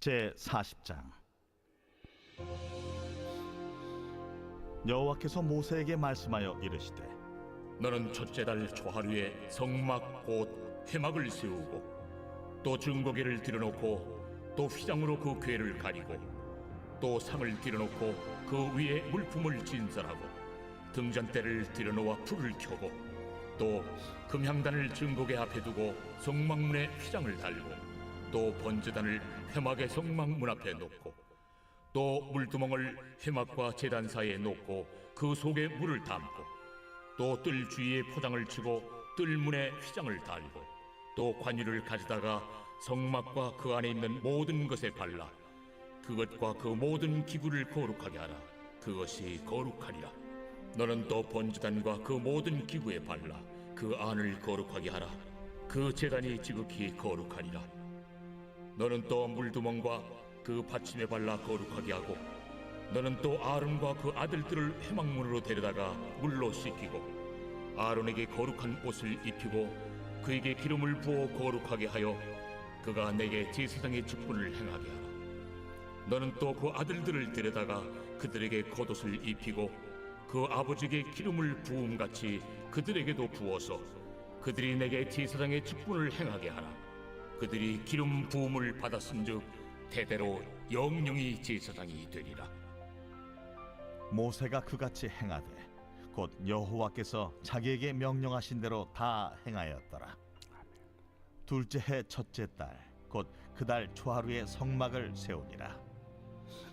제40장. 여호와께서 모세에게 말씀하여 이르시되, 너는 첫째 달 초하루에 성막 곧 회막을 세우고 또 증거궤를 들여놓고 또 휘장으로 그 궤를 가리고 또 상을 들여놓고 그 위에 물품을 진설하고 등잔대를 들여놓아 불을 켜고 또 금향단을 증거궤 앞에 두고 성막문에 휘장을 달고 또 번제단을 회막의 성막문 앞에 놓고 또 물두멍을 회막과 제단 사이에 놓고 그 속에 물을 담고 또 뜰 주위에 포장을 치고 뜰문에 휘장을 달고 또 관유를 가져다가 성막과 그 안에 있는 모든 것에 발라 그것과 그 모든 기구를 거룩하게 하라. 그것이 거룩하니라. 너는 또 번제단과 그 모든 기구에 발라 그 안을 거룩하게 하라. 그 제단이 지극히 거룩하니라. 너는 또 물두멍과 그 받침에 발라 거룩하게 하고 너는 또 아론과 그 아들들을 회막문으로 데려다가 물로 씻기고 아론에게 거룩한 옷을 입히고 그에게 기름을 부어 거룩하게 하여 그가 내게 제사장의 직분을 행하게 하라. 너는 또 그 아들들을 데려다가 그들에게 겉옷을 입히고 그 아버지에게 기름을 부음같이 그들에게도 부어서 그들이 내게 제사장의 직분을 행하게 하라. 그들이 기름 부음을 받았은즉 대대로 영영이 제사장이 되리라. 모세가 그같이 행하되 곧 여호와께서 자기에게 명령하신 대로 다 행하였더라. 둘째 해 첫째 달 곧 그 달 초하루에 성막을 세우니라.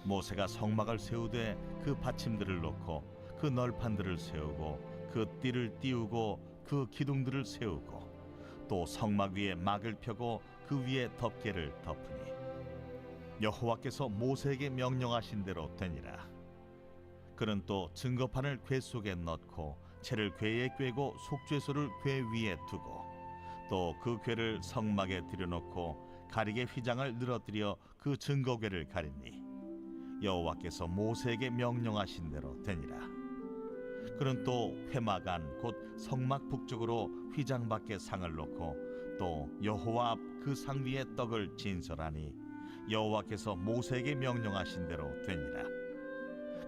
모세가 성막을 세우되 그 받침들을 놓고 그 널판들을 세우고 그 띠를 띄우고 그 기둥들을 세우고 또 성막 위에 막을 펴고 그 위에 덮개를 덮으니 여호와께서 모세에게 명령하신 대로 되니라. 그는 또 증거판을 궤 속에 넣고 채를 궤에 꿰고 속죄소를 궤 위에 두고 또 그 궤를 성막에 들여놓고 가리개 휘장을 늘어뜨려 그 증거궤를 가리니 여호와께서 모세에게 명령하신 대로 되니라. 그는 또 회막 안 곧 성막 북쪽으로 휘장 밖에 상을 놓고 또 여호와 앞 그 상 위에 떡을 진설하니 여호와께서 모세에게 명령하신 대로 되니라.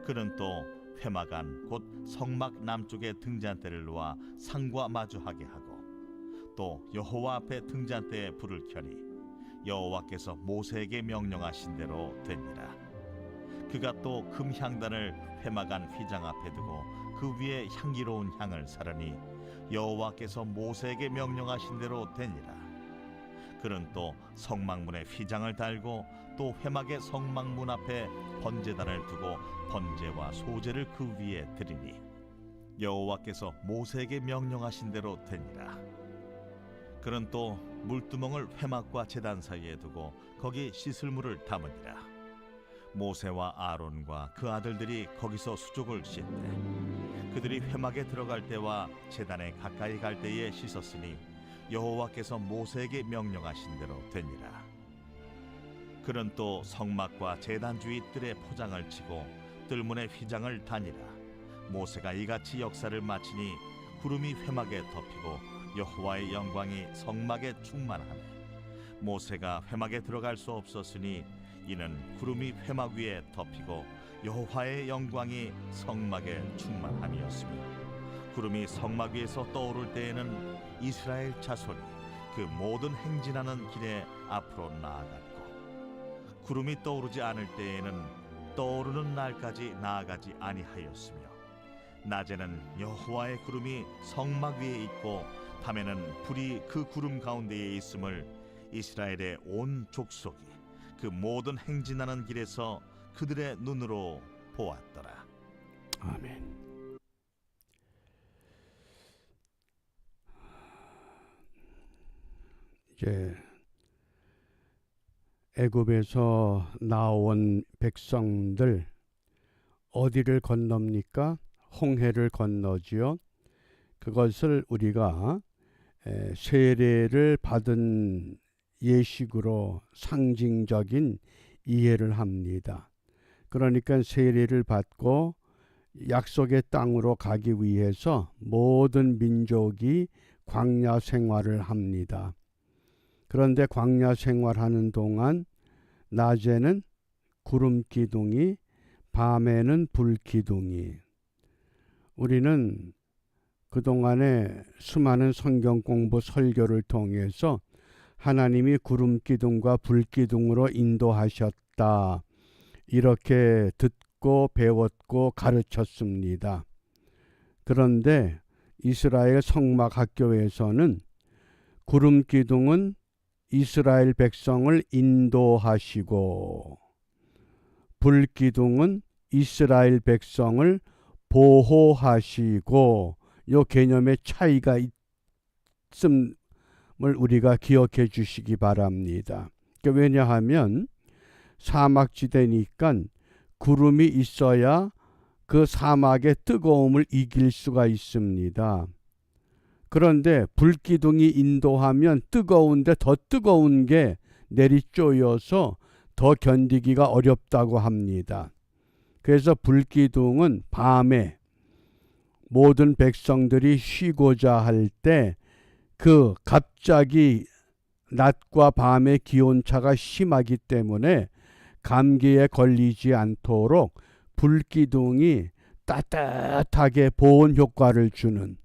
그는 또 회막 안 곧 성막 남쪽에 등잔대를 놓아 상과 마주하게 하고 또 여호와 앞에 등잔대에 불을 켜니 여호와께서 모세에게 명령하신 대로 되니라. 그가 또 금향단을 회막 안 휘장 앞에 두고 그 위에 향기로운 향을 사르니 여호와께서 모세에게 명령하신 대로 되니라. 그는 또 성막문에 휘장을 달고 또 회막의 성막문 앞에 번제단을 두고 번제와 소제를 그 위에 드리니 여호와께서 모세에게 명령하신 대로 되니라. 그는 또 물두멍을 회막과 제단 사이에 두고 거기 씻을 물을 담으니라. 모세와 아론과 그 아들들이 거기서 수족을 씻되 그들이 회막에 들어갈 때와 제단에 가까이 갈 때에 씻었으니 여호와께서 모세에게 명령하신 대로 되니라. 그는 또 성막과 제단 주위 뜰에 포장을 치고 뜰문에 휘장을 다니라. 모세가 이같이 역사를 마치니 구름이 회막에 덮이고 여호와의 영광이 성막에 충만하매 모세가 회막에 들어갈 수 없었으니 이는 구름이 회막 위에 덮이고 여호와의 영광이 성막에 충만함이었으며 구름이 성막 위에서 떠오를 때에는 이스라엘 자손이 그 모든 행진하는 길에 앞으로 나아갔고 구름이 떠오르지 않을 때에는 떠오르는 날까지 나아가지 아니하였으며 낮에는 여호와의 구름이 성막 위에 있고 밤에는 불이 그 구름 가운데에 있음을 이스라엘의 온 족속이 그 모든 행진하는 길에서 그들의 눈으로 보았더라. 아멘. 이제 애굽에서 나온 백성들 어디를 건넙니까? 홍해를 건너지요. 그것을 우리가 세례를 받은 예식으로 상징적인 이해를 합니다. 그러니까 세례를 받고 약속의 땅으로 가기 위해서 모든 민족이 광야 생활을 합니다. 그런데 광야 생활하는 동안 낮에는 구름 기둥이, 밤에는 불 기둥이. 우리는 그동안에 수많은 성경 공부 설교를 통해서 하나님이 구름 기둥과 불 기둥으로 인도하셨다, 이렇게 듣고 배웠고 가르쳤습니다. 그런데 이스라엘 성막학교에서는 구름 기둥은 이스라엘 백성을 인도하시고 불 기둥은 이스라엘 백성을 보호하시고, 요 개념의 차이가 있음을 우리가 기억해 주시기 바랍니다. 왜냐하면 사막지대니까 구름이 있어야 그 사막의 뜨거움을 이길 수가 있습니다. 그런데 불기둥이 인도하면 뜨거운데 더 뜨거운 게 내리쪼여서 더 견디기가 어렵다고 합니다. 그래서 불기둥은 밤에 모든 백성들이 쉬고자 할 때 그 갑자기 낮과 밤의 기온차가 심하기 때문에 감기에 걸리지 않도록 불기둥이 따뜻하게 보온 효과를 주는,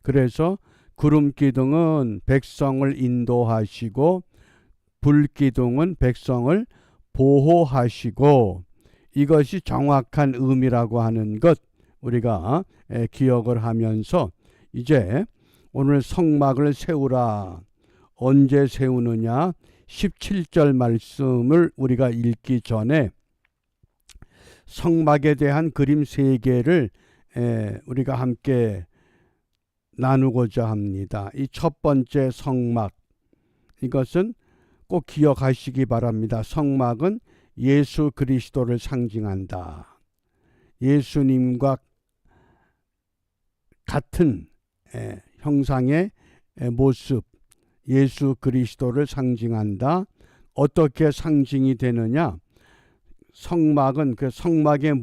그래서 구름기둥은 백성을 인도하시고 불기둥은 백성을 보호하시고, 이것이 정확한 의미라고 하는 것 우리가 기억을 하면서, 이제 오늘 성막을 세우라, 언제 세우느냐, 17절 말씀을 우리가 읽기 전에 성막에 대한 그림 3개를 우리가 함께 나누고자 합니다. 이 첫 번째 성막, 이것은 꼭 기억하시기 바랍니다. 성막은 예수 그리스도를 상징한다. 예수님과 같은 형상의 모습, 예수 그리스도를 상징한다. 어떻게 상징이 되느냐? 성막은, 그 성막의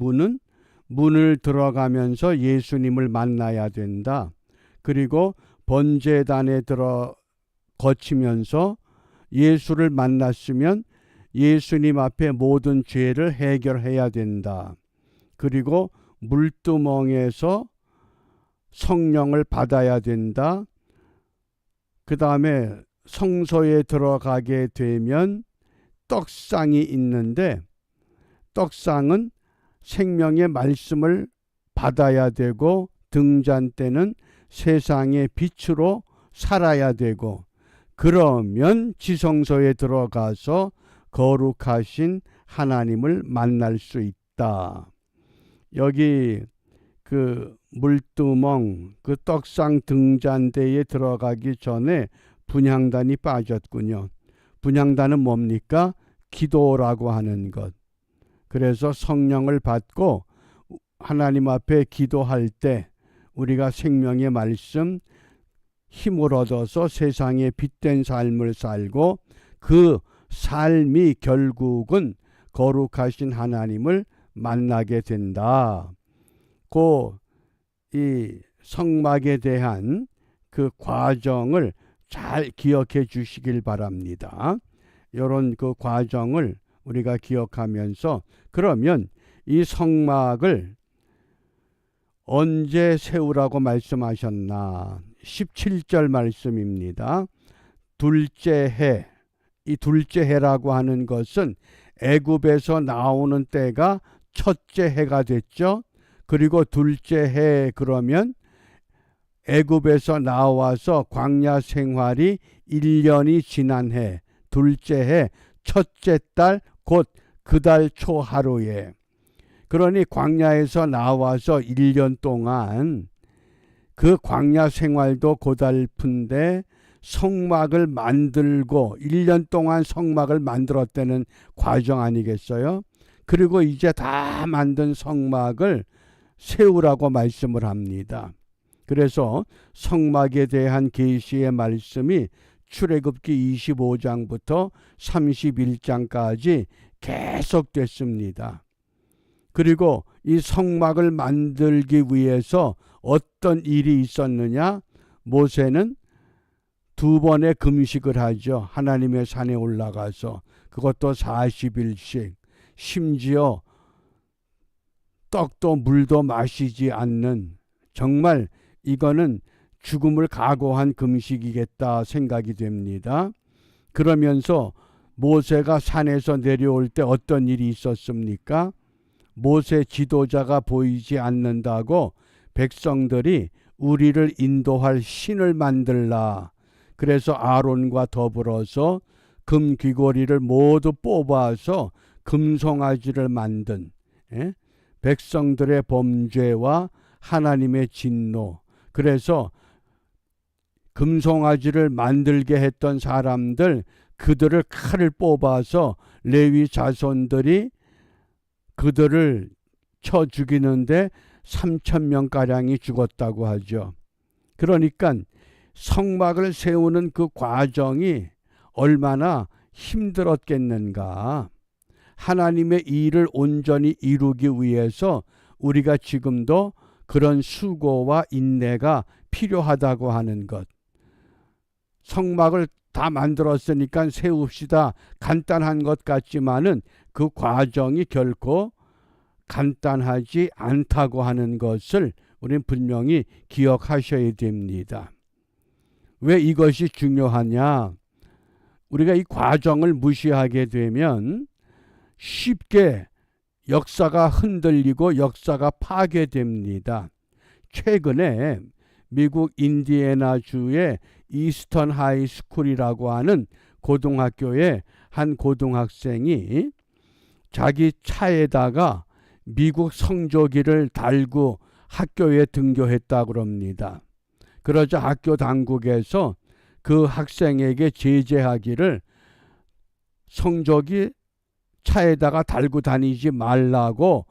문을 들어가면서 예수님을 만나야 된다. 그리고 번제단에 거치면서 예수를 만났으면 예수님 앞에 모든 죄를 해결해야 된다. 그리고 물두멍에서 성령을 받아야 된다. 그 다음에 성소에 들어가게 되면 떡상이 있는데, 떡상은 생명의 말씀을 받아야 되고, 등잔 때는 세상의 빛으로 살아야 되고, 그러면 지성소에 들어가서 거룩하신 하나님을 만날 수 있다. 여기 그 물두멍, 그 떡상 등잔대에 들어가기 전에 분향단이 빠졌군요. 분향단은 뭡니까? 기도라고 하는 것. 그래서 성령을 받고 하나님 앞에 기도할 때 우리가 생명의 말씀, 힘을 얻어서 세상에 빛된 삶을 살고, 그 삶이 결국은 거룩하신 하나님을 만나게 된다. 이 성막에 대한 그 과정을 잘 기억해 주시길 바랍니다. 이런 그 과정을 우리가 기억하면서, 그러면 이 성막을 언제 세우라고 말씀하셨나? 17절 말씀입니다. 둘째 해. 이 둘째 해라고 하는 것은 애굽에서 나오는 때가 첫째 해가 됐죠. 그리고 둘째 해, 그러면 애굽에서 나와서 광야 생활이 1년이 지난 해, 둘째 해, 첫째 달, 곧 그 달 초 하루에. 그러니 광야에서 나와서 1년 동안 그 광야 생활도 고달픈데 성막을 만들고 1년 동안 성막을 만들었다는 과정 아니겠어요? 그리고 이제 다 만든 성막을 세우라고 말씀을 합니다. 그래서 성막에 대한 계시의 말씀이 출애굽기 25장부터 31장까지 계속됐습니다. 그리고 이 성막을 만들기 위해서 어떤 일이 있었느냐? 모세는 2번의 금식을 하죠. 하나님의 산에 올라가서 그것도 40일씩, 심지어 떡도 물도 마시지 않는, 정말 이거는 죽음을 각오한 금식이겠다 생각이 됩니다. 그러면서 모세가 산에서 내려올 때 어떤 일이 있었습니까? 모세 지도자가 보이지 않는다고 백성들이 우리를 인도할 신을 만들라. 그래서 아론과 더불어서 금 귀고리를 모두 뽑아서 금송아지를 만든, 백성들의 범죄와 하나님의 진노. 그래서 금송아지를 만들게 했던 사람들, 그들을 칼을 뽑아서 레위 자손들이 그들을 쳐 죽이는데 3,000명가량이 죽었다고 하죠. 그러니까 성막을 세우는 그 과정이 얼마나 힘들었겠는가. 하나님의 일을 온전히 이루기 위해서 우리가 지금도 그런 수고와 인내가 필요하다고 하는 것. 성막을 다 만들었으니까 세웁시다. 간단한 것 같지만은 그 과정이 결코 간단하지 않다고 하는 것을 우리는 분명히 기억하셔야 됩니다. 왜 이것이 중요하냐? 우리가 이 과정을 무시하게 되면 쉽게 역사가 흔들리고 역사가 파괴됩니다. 최근에 미국 인디애나주의 이스턴 하이스쿨이라고 하는 고등학교에 한 고등학생이 자기 차에다가 미국 성조기를 달고 학교에 등교했다고 합니다. 그러자 학교 당국에서 그 학생에게 제재하기를 성조기 차에다가 달고 다니지 말라고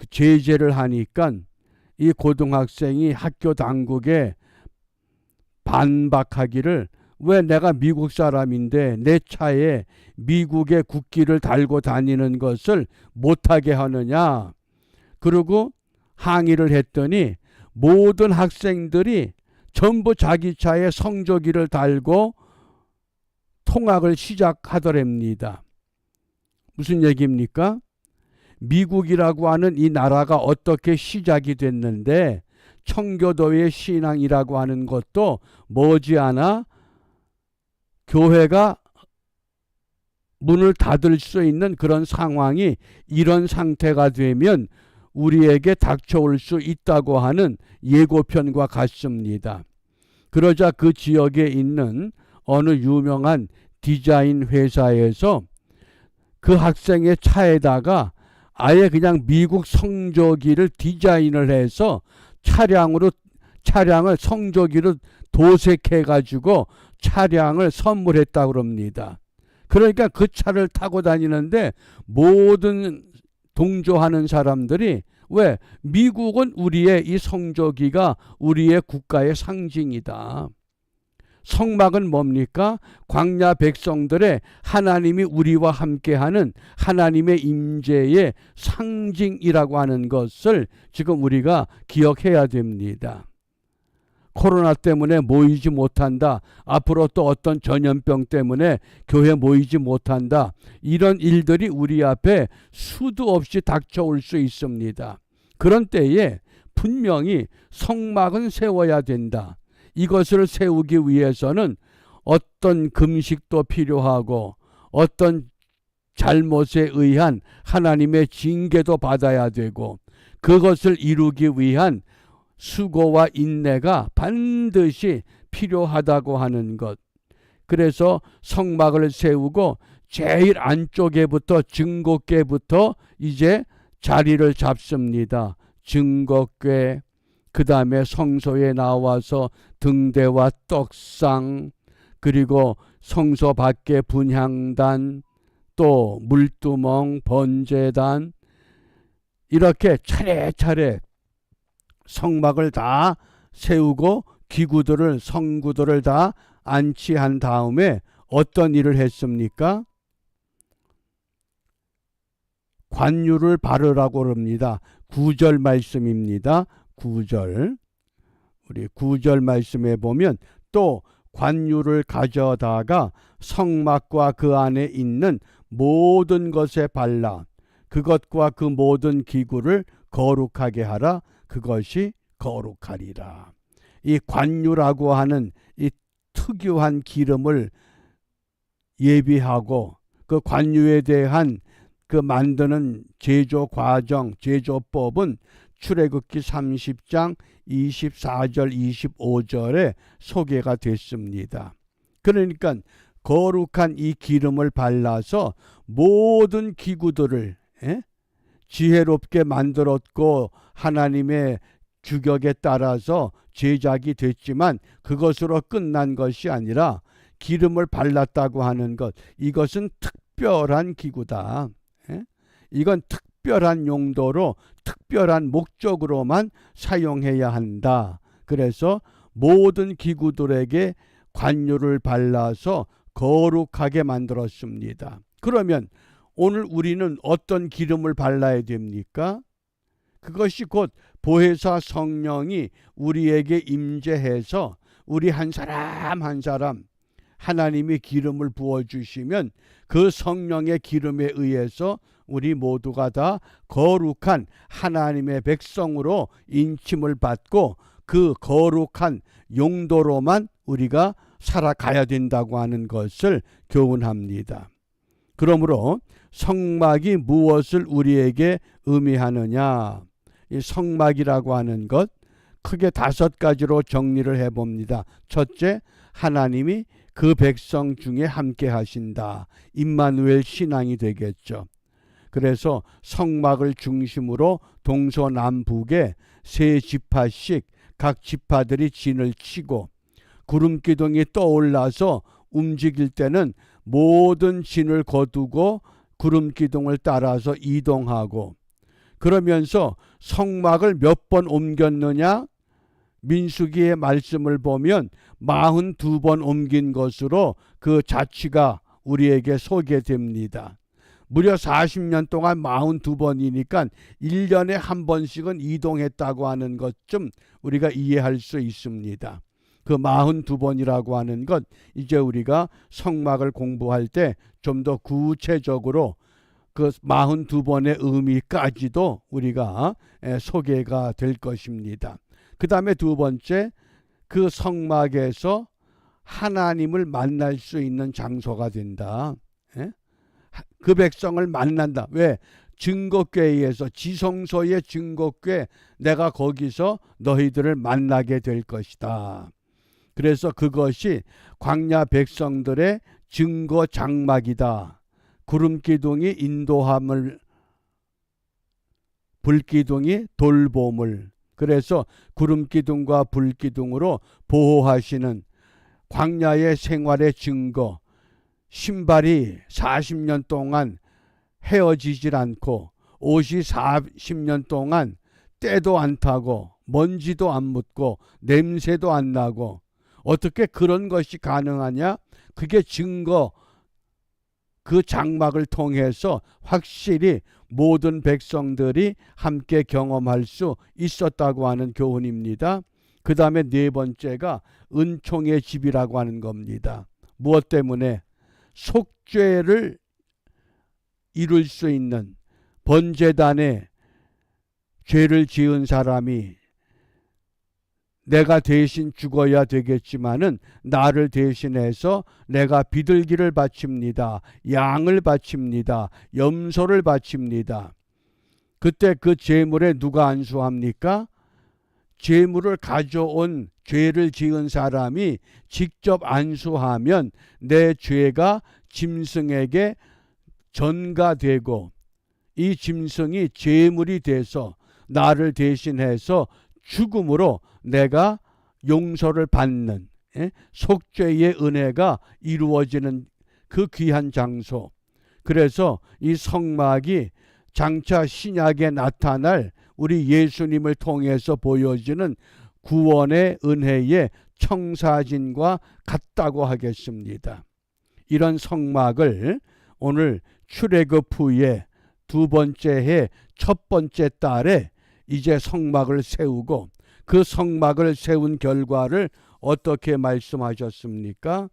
제재를 하니까 이 고등학생이 학교 당국에 반박하기를, 왜 내가 미국 사람인데 내 차에 미국의 국기를 달고 다니는 것을 못하게 하느냐. 그리고 항의를 했더니 모든 학생들이 전부 자기 차에 성조기를 달고 통학을 시작하더랍니다. 무슨 얘기입니까? 미국이라고 하는 이 나라가 어떻게 시작이 됐는데 청교도의 신앙이라고 하는 것도 머지않아 교회가 문을 닫을 수 있는 그런 상황이, 이런 상태가 되면 우리에게 닥쳐올 수 있다고 하는 예고편과 같습니다. 그러자 그 지역에 있는 어느 유명한 디자인 회사에서 그 학생의 차에다가 아예 그냥 미국 성조기를 디자인을 해서 차량을 성조기로 도색해 가지고 차량을 선물했다고 합니다. 그러니까 그 차를 타고 다니는데 모든 동조하는 사람들이, 왜? 미국은 우리의 이 성조기가 우리의 국가의 상징이다. 성막은 뭡니까? 광야 백성들의 하나님이 우리와 함께하는 하나님의 임재의 상징이라고 하는 것을 지금 우리가 기억해야 됩니다. 코로나 때문에 모이지 못한다. 앞으로 또 어떤 전염병 때문에 교회 모이지 못한다. 이런 일들이 우리 앞에 수도 없이 닥쳐올 수 있습니다. 그런 때에 분명히 성막은 세워야 된다. 이것을 세우기 위해서는 어떤 금식도 필요하고 어떤 잘못에 의한 하나님의 징계도 받아야 되고, 그것을 이루기 위한 수고와 인내가 반드시 필요하다고 하는 것. 그래서 성막을 세우고 제일 안쪽에부터, 증거궤부터 이제 자리를 잡습니다. 증거궤, 그 다음에 성소에 나와서 등대와 떡상, 그리고 성소 밖에 분향단, 또 물두멍, 번제단, 이렇게 차례차례 성막을 다 세우고 기구들을, 성구들을 다 안치한 다음에 어떤 일을 했습니까? 관유를 바르라고 합니다. 9절 말씀입니다. 9절. 우리 9절 말씀에 보면 또 관유를 가져다가 성막과 그 안에 있는 모든 것에 발라 그것과 그 모든 기구를 거룩하게 하라. 그것이 거룩하리라. 이 관유라고 하는 이 특유한 기름을 예비하고 그 관유에 대한 그 만드는 제조 과정, 제조법은 출애굽기 30장 24절 25절에 소개가 됐습니다. 그러니까 거룩한 이 기름을 발라서 모든 기구들을 지혜롭게 만들었고 하나님의 규격에 따라서 제작이 됐지만 그것으로 끝난 것이 아니라 기름을 발랐다고 하는 것, 이것은 특별한 기구다. 이건 특별한 용도로 특별한 목적으로만 사용해야 한다. 그래서 모든 기구들에게 관유를 발라서 거룩하게 만들었습니다. 그러면 오늘 우리는 어떤 기름을 발라야 됩니까? 그것이 곧 보혜사 성령이 우리에게 임재해서 우리 한 사람 한 사람 하나님이 기름을 부어주시면 그 성령의 기름에 의해서 우리 모두가 다 거룩한 하나님의 백성으로 인침을 받고 그 거룩한 용도로만 우리가 살아가야 된다고 하는 것을 교훈합니다. 그러므로 성막이 무엇을 우리에게 의미하느냐? 이 성막이라고 하는 것 크게 5가지로 정리를 해봅니다. 첫째, 하나님이 그 백성 중에 함께 하신다. 임마누엘 신앙이 되겠죠. 그래서 성막을 중심으로 동서남북에 3지파씩 각 지파들이 진을 치고 구름기둥이 떠올라서 움직일 때는 모든 진을 거두고 구름기둥을 따라서 이동하고, 그러면서 성막을 몇 번 옮겼느냐? 민수기의 말씀을 보면 42번 옮긴 것으로 그 자취가 우리에게 소개됩니다. 무려 40년 동안 42번이니까 1년에 한 번씩은 이동했다고 하는 것 좀 우리가 이해할 수 있습니다. 그 42번이라고 하는 것, 이제 우리가 성막을 공부할 때 좀 더 구체적으로 그 42번의 의미까지도 우리가 소개가 될 것입니다. 그 다음에 두 번째, 그 성막에서 하나님을 만날 수 있는 장소가 된다. 그 백성을 만난다. 왜? 증거궤에서, 지성소의 증거궤, 내가 거기서 너희들을 만나게 될 것이다. 그래서 그것이 광야 백성들의 증거 장막이다. 구름기둥이 인도함을, 불기둥이 돌봄을, 그래서 구름기둥과 불기둥으로 보호하시는 광야의 생활의 증거, 신발이 40년 동안 헤어지질 않고 옷이 40년 동안 때도 안 타고 먼지도 안 묻고 냄새도 안 나고, 어떻게 그런 것이 가능하냐? 그게 증거, 그 장막을 통해서 확실히 모든 백성들이 함께 경험할 수 있었다고 하는 교훈입니다. 그 다음에 네 번째가 은총의 집이라고 하는 겁니다. 무엇 때문에? 속죄를 이룰 수 있는, 번제단에 죄를 지은 사람이 내가 대신 죽어야 되겠지만은 나를 대신해서 내가 비둘기를 바칩니다. 양을 바칩니다. 염소를 바칩니다. 그때 그 제물에 누가 안수합니까? 제물을 가져온 죄를 지은 사람이 직접 안수하면 내 죄가 짐승에게 전가되고 이 짐승이 제물이 돼서 나를 대신해서 죽음으로 내가 용서를 받는 속죄의 은혜가 이루어지는 그 귀한 장소. 그래서 이 성막이 장차 신약에 나타날 우리 예수님을 통해서 보여지는 구원의 은혜의 청사진과 같다고 하겠습니다. 이런 성막을 오늘 출애굽 후에 두 번째 해 첫 번째 달에 이제 성막을 세우고, 그 성막을 세운 결과를 어떻게 말씀하셨습니까?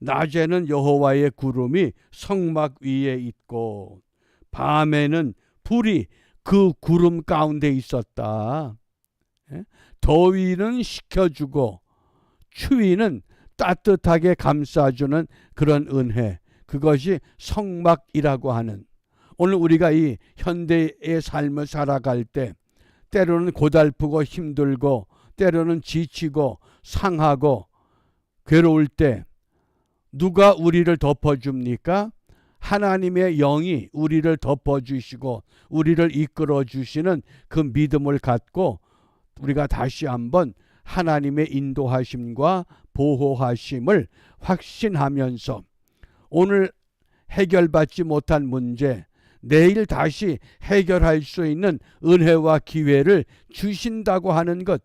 낮에는 여호와의 구름이 성막 위에 있고 밤에는 불이 그 구름 가운데 있었다. 더위는 식혀주고 추위는 따뜻하게 감싸주는 그런 은혜, 그것이 성막이라고 하는, 오늘 우리가 이 현대의 삶을 살아갈 때 때로는 고달프고 힘들고 때로는 지치고 상하고 괴로울 때 누가 우리를 덮어줍니까? 하나님의 영이 우리를 덮어주시고 우리를 이끌어주시는 그 믿음을 갖고 우리가 다시 한번 하나님의 인도하심과 보호하심을 확신하면서 오늘 해결받지 못한 문제, 내일 다시 해결할 수 있는 은혜와 기회를 주신다고 하는 것,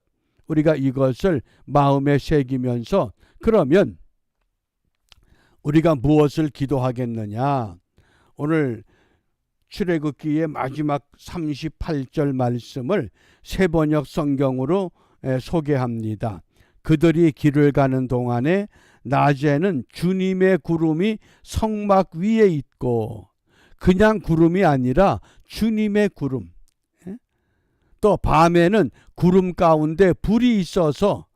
우리가 이것을 마음에 새기면서 그러면 우리가 무엇을 기도하겠느냐? 오늘 출애굽기의 마지막 38절 말씀을 세번역 성경으로 소개합니다. 그들이 길을 가는 동안에 낮에는 주님의 구름이 성막 위에 있고, 그냥 구름이 아니라 주님의 구름, 또 밤에는 구름 가운데 불이 있어서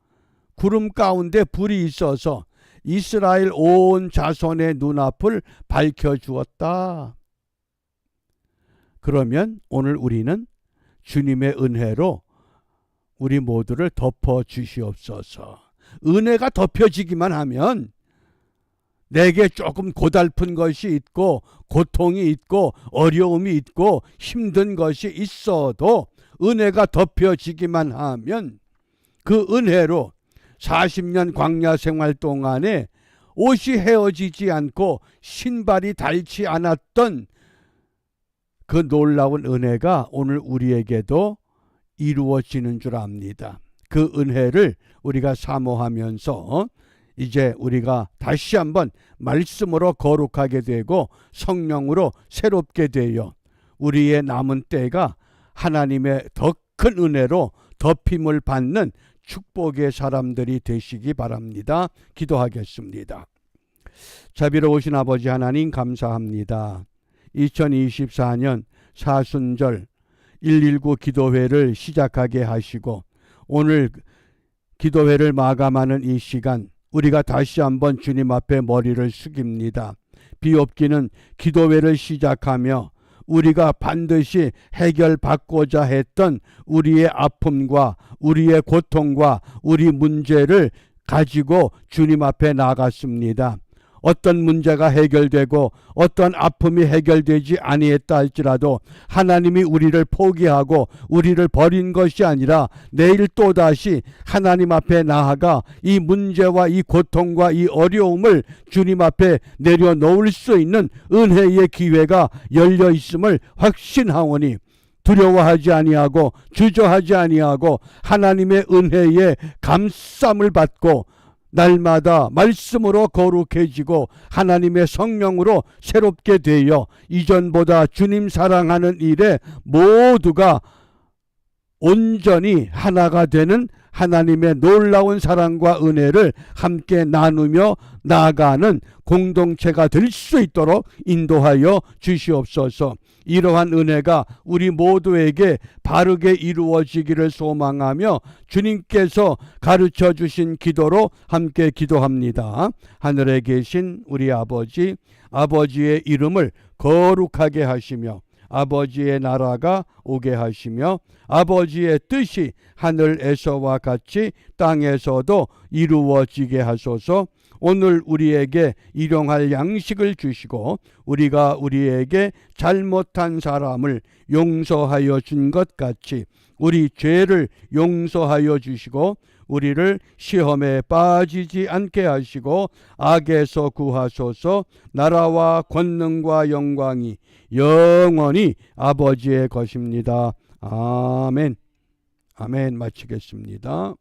이스라엘 온 자손의 눈앞을 밝혀주었다. 그러면 오늘 우리는 주님의 은혜로 우리 모두를 덮어주시옵소서. 은혜가 덮여지기만 하면 내게 조금 고달픈 것이 있고 고통이 있고 어려움이 있고 힘든 것이 있어도 은혜가 덮여지기만 하면 그 은혜로 40년 광야 생활 동안에 옷이 헤어지지 않고 신발이 닳지 않았던 그 놀라운 은혜가 오늘 우리에게도 이루어지는 줄 압니다. 그 은혜를 우리가 사모하면서 이제 우리가 다시 한번 말씀으로 거룩하게 되고 성령으로 새롭게 되어 우리의 남은 때가 하나님의 더 큰 은혜로 덮임을 받는 축복의 사람들이 되시기 바랍니다. 기도하겠습니다. 자비로우신 아버지 하나님 감사합니다. 2024년 사순절 119 기도회를 시작하게 하시고 오늘 기도회를 마감하는 이 시간 우리가 다시 한번 주님 앞에 머리를 숙입니다. 비옵기는 기도회를 시작하며 우리가 반드시 해결받고자 했던 우리의 아픔과 우리의 고통과 우리 문제를 가지고 주님 앞에 나갔습니다. 어떤 문제가 해결되고 어떤 아픔이 해결되지 아니했다 할지라도 하나님이 우리를 포기하고 우리를 버린 것이 아니라 내일 또다시 하나님 앞에 나아가 이 문제와 이 고통과 이 어려움을 주님 앞에 내려놓을 수 있는 은혜의 기회가 열려 있음을 확신하오니 두려워하지 아니하고 주저하지 아니하고 하나님의 은혜에 감쌈을 받고 날마다 말씀으로 거룩해지고 하나님의 성령으로 새롭게 되어 이전보다 주님 사랑하는 일에 모두가 온전히 하나가 되는 하나님의 놀라운 사랑과 은혜를 함께 나누며 나아가는 공동체가 될 수 있도록 인도하여 주시옵소서. 이러한 은혜가 우리 모두에게 바르게 이루어지기를 소망하며 주님께서 가르쳐 주신 기도로 함께 기도합니다. 하늘에 계신 우리 아버지, 아버지의 이름을 거룩하게 하시며 아버지의 나라가 오게 하시며 아버지의 뜻이 하늘에서와 같이 땅에서도 이루어지게 하소서. 오늘 우리에게 일용할 양식을 주시고 우리가 우리에게 잘못한 사람을 용서하여 준 것 같이 우리 죄를 용서하여 주시고 우리를 시험에 빠지지 않게 하시고 악에서 구하소서. 나라와 권능과 영광이 영원히 아버지의 것입니다. 아멘. 아멘. 마치겠습니다.